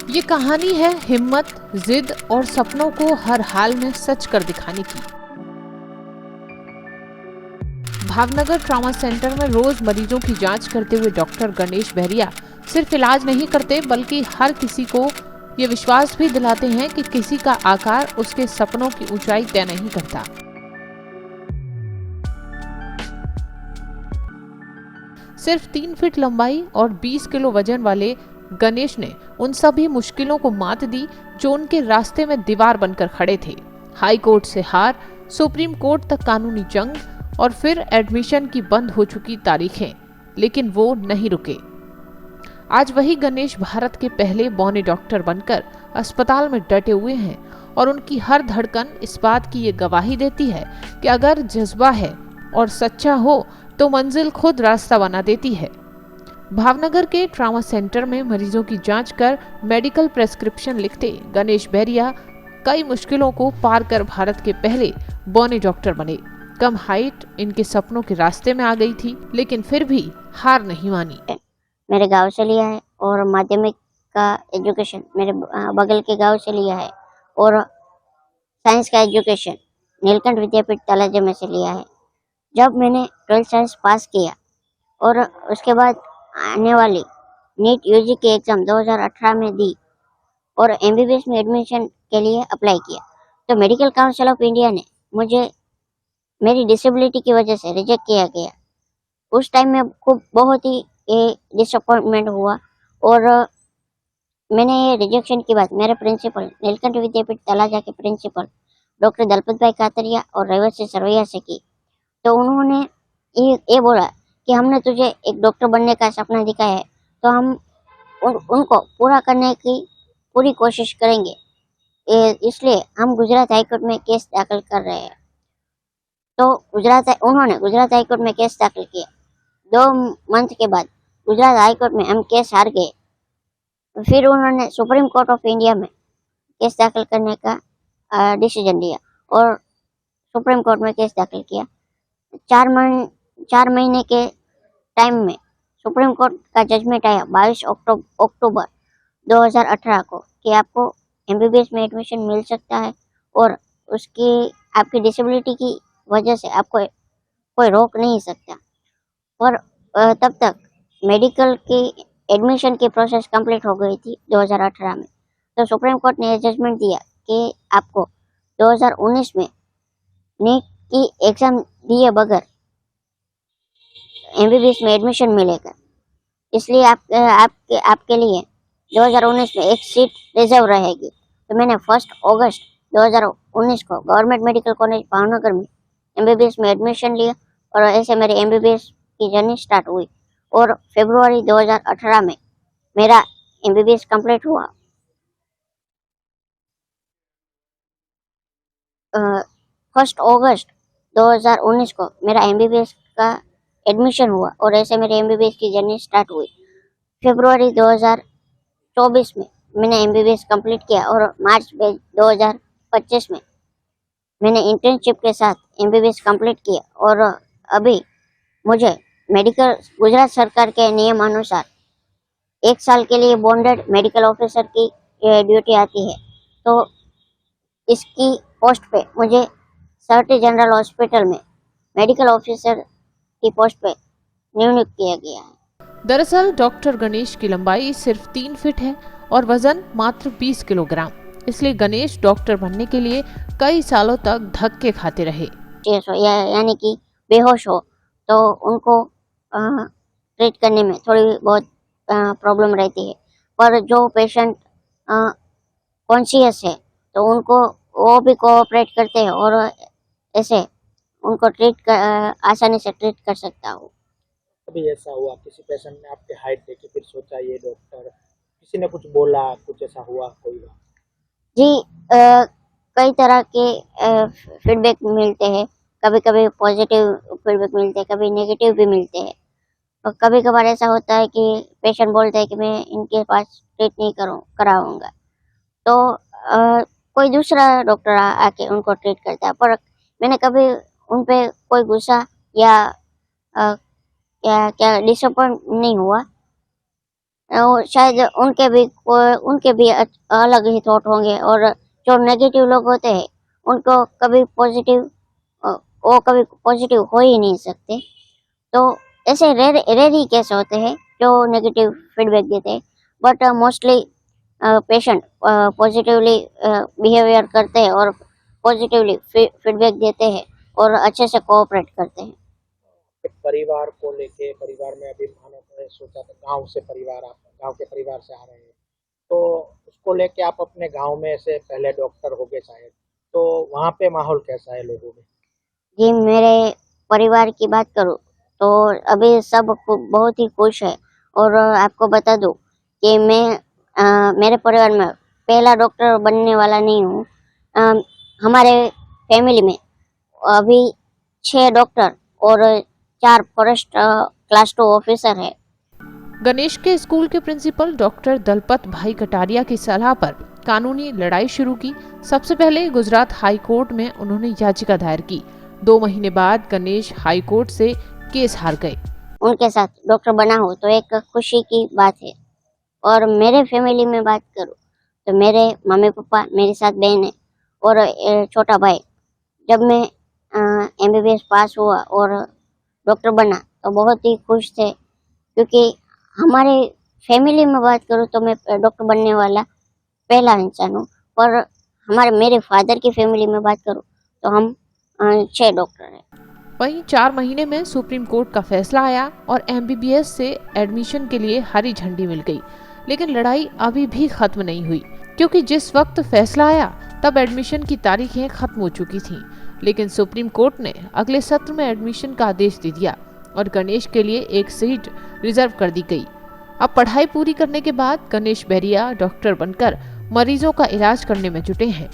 ये कहानी है हिम्मत, जिद और सपनों को हर हाल में सच कर दिखाने की। भावनगर ट्रॉमा सेंटर में रोज मरीजों की जांच करते हुए डॉक्टर गणेश बहरिया सिर्फ इलाज नहीं करते बल्कि हर किसी को ये विश्वास भी दिलाते हैं कि किसी का आकार उसके सपनों की ऊंचाई तय नहीं करता। सिर्फ 3 फीट लंबाई और 20 किलो वजन वाले गणेश ने उन सभी मुश्किलों को मात दी जो उनके रास्ते में दीवार बनकर खड़े थे। हाई कोर्ट से हार, सुप्रीम कोर्ट तक कानूनी जंग और फिर एडमिशन की बंद हो चुकी तारीखें, लेकिन वो नहीं रुके। आज वही गणेश भारत के पहले बौने डॉक्टर बनकर अस्पताल में डटे हुए हैं और उनकी हर धड़कन इस बात की ये गवाही देती है कि अगर जज्बा है और सच्चा हो तो मंजिल खुद रास्ता बना देती है। भावनगर के ट्रॉमा सेंटर में मरीजों की जांच कर मेडिकल प्रेस्क्रिप्शन लिखते गणेश बहरिया कई मुश्किलों को पार कर भारत के पहले बौने डॉक्टर बने। कम हाइट इनके सपनों के रास्ते में आ गई थी, लेकिन फिर भी हार नहीं मानी। मेरे गांव से लिया है और माध्यमिक का एजुकेशन मेरे बगल के गांव से लिया है और साइंस का एजुकेशन नीलकंठ विद्यापीठ तलाजे में से लिया है। जब मैंने 12th साइंस पास किया और उसके बाद आने वाली नीट यूजी की एग्ज़ाम 2018 में दी और एमबीबीएस में एडमिशन के लिए अप्लाई किया, तो मेडिकल काउंसिल ऑफ इंडिया ने मुझे मेरी डिसेबिलिटी की वजह से रिजेक्ट किया गया। उस टाइम में खूब बहुत ही डिसअपॉइंटमेंट हुआ और मैंने ये रिजेक्शन की बात मेरे प्रिंसिपल नीलकंठ विद्यापीठ तलाजा के प्रिंसिपल डॉक्टर दलपत भाई कातरिया और रेवती सरवैया से की। तो उन्होंने ये बोला कि हमने तुझे एक डॉक्टर बनने का सपना दिखाया है, तो हम उनको पूरा करने की पूरी कोशिश करेंगे। इसलिए हम गुजरात हाईकोर्ट में केस दाखिल कर रहे हैं। तो उन्होंने गुजरात हाईकोर्ट में केस दाखिल किया। 2 मंथ के बाद गुजरात हाईकोर्ट में हम केस हार गए। फिर उन्होंने सुप्रीम कोर्ट ऑफ इंडिया में केस दाखिल करने का डिसीजन लिया और सुप्रीम कोर्ट में केस दाखिल किया। 4 महीने के टाइम में सुप्रीम कोर्ट का जजमेंट आया 22 अक्टूबर 2018 को कि आपको एमबीबीएस में एडमिशन मिल सकता है और उसकी आपकी डिसेबिलिटी की वजह से आपको कोई रोक नहीं सकता। और तब तक मेडिकल की एडमिशन की प्रोसेस कंप्लीट हो गई थी 2018 में। तो सुप्रीम कोर्ट ने जजमेंट दिया कि आपको 2019 में नीट की एग्ज़ाम दिए बगैर एमबीबीएस में एडमिशन मिलेगा। इसलिए आपके लिए 2019 में एक सीट रिजर्व रहेगी। तो मैंने 1 अगस्त 2019 को गवर्नमेंट मेडिकल कॉलेज भावनगर में एमबीबीएस में एडमिशन लिया और ऐसे मेरी एमबीबीएस की जर्नी स्टार्ट हुई और फरवरी 2018 में मेरा एमबीबीएस कंप्लीट हुआ। 1 अगस्त 2019 को मेरा एमबीबीएस का एडमिशन हुआ और ऐसे मेरी एमबीबीएस की जर्नी स्टार्ट हुई। फरवरी 2024 में मैंने एमबीबीएस कंप्लीट किया और मार्च 2025 में मैंने इंटर्नशिप के साथ एमबीबीएस कंप्लीट किया और अभी मुझे गुजरात सरकार के नियम अनुसार 1 साल के लिए बॉन्डेड मेडिकल ऑफिसर की ड्यूटी आती है। तो इसकी पोस्ट पे मुझे सर्टी जनरल हॉस्पिटल में मेडिकल ऑफिसर की पोस्ट पे नियुक्त किया गया है। दरअसल डॉक्टर गणेश की लंबाई सिर्फ 3 फीट है और वजन मात्र 20 किलोग्राम। इसलिए गणेश डॉक्टर बनने के लिए कई सालों तक धक्के खाते रहे। यानी कि बेहोश हो तो उनको ट्रीट करने में थोड़ी बहुत प्रॉब्लम रहती है, पर जो पेशेंट कॉन्शियस है तो उनको वो भी कोऑपरेट करते हैं और ऐसे उनको आसानी से ट्रीट कर सकता हूँ। कभी ऐसा हुआ किसी पेशेंट ने आपकी हाइट देखी फिर सोचा ये डॉक्टर, किसी ने कुछ बोला, कुछ ऐसा हुआ कोई बात? जी, कई तरह के फीडबैक मिलते हैं। कभी कभी पॉजिटिव फीडबैक मिलते हैं, कभी नेगेटिव भी मिलते हैं। और कभी कभार ऐसा होता है कि पेशेंट बोलते हैं कि मैं इनके पास ट्रीट नहीं कराऊंगा, तो कोई दूसरा डॉक्टर आके उनको ट्रीट करता है। पर मैंने कभी उन पे कोई गुस्सा या क्या डिसअपॉइंट नहीं हुआ। और शायद उनके भी अलग ही थॉट होंगे, और जो नेगेटिव लोग होते हैं उनको कभी पॉजिटिव वो कभी पॉजिटिव हो ही नहीं सकते। तो ऐसे रेयर ही केस होते हैं जो नेगेटिव फीडबैक देते हैं, but mostly patient positively behaviour करते हैं और पॉजिटिवली फीडबैक देते हैं और अच्छे से कोऑपरेट करते हैं। परिवार को लेके, परिवार में अभी मानो तो सोचा था गांव से परिवार, आप गांव के परिवार से आ रहे हैं, तो उसको लेके आप अपने गांव में से पहले डॉक्टर हो गए शायद, तो वहाँ पे माहौल कैसा है लोगों में? जी, मेरे परिवार की बात करूँ तो अभी सब बहुत ही खुश है, और आपको बता दूँ कि मेरे परिवार में पहला डॉक्टर बनने वाला नहीं हूँ। हमारे फैमिली में अभी 6 डॉक्टर और 4 फॉरेस्ट क्लास 2 ऑफिसर है। गणेश के स्कूल के प्रिंसिपल डॉक्टर दलपत भाई कटारिया की सलाह पर कानूनी लड़ाई शुरू की। सबसे पहले गुजरात हाई कोर्ट में उन्होंने याचिका दायर की। 2 महीने बाद गणेश हाई कोर्ट से केस हार गए। उनके साथ डॉक्टर बना हो तो एक खुशी की बात है। और मेरे फैमिली में बात करूँ तो मेरे मम्मी पापा, मेरे साथ बहन है और छोटा भाई। जब मैं MBBS पास हुआ और डॉक्टर बना तो बहुत ही खुश थे, क्योंकि हमारे फैमिली में बात करूँ तो मैं डॉक्टर बनने वाला पहला इंसान हूँ, पर मेरे फादर की फैमिली में बात करूँ तो हम 6 डॉक्टर हैं। वहीं 4 महीने में सुप्रीम कोर्ट का फैसला आया और MBBS से एडमिशन के लिए हरी झंडी मिल गई। लेकिन लड़ाई अभी भी खत्म नहीं हुई, क्योंकि जिस वक्त फैसला आया तब एडमिशन की तारीखें खत्म हो चुकी थीं। लेकिन सुप्रीम कोर्ट ने अगले सत्र में एडमिशन का आदेश दे दिया और गणेश के लिए एक सीट रिजर्व कर दी गई। अब पढ़ाई पूरी करने के बाद गणेश बैरिया डॉक्टर बनकर मरीजों का इलाज करने में जुटे हैं।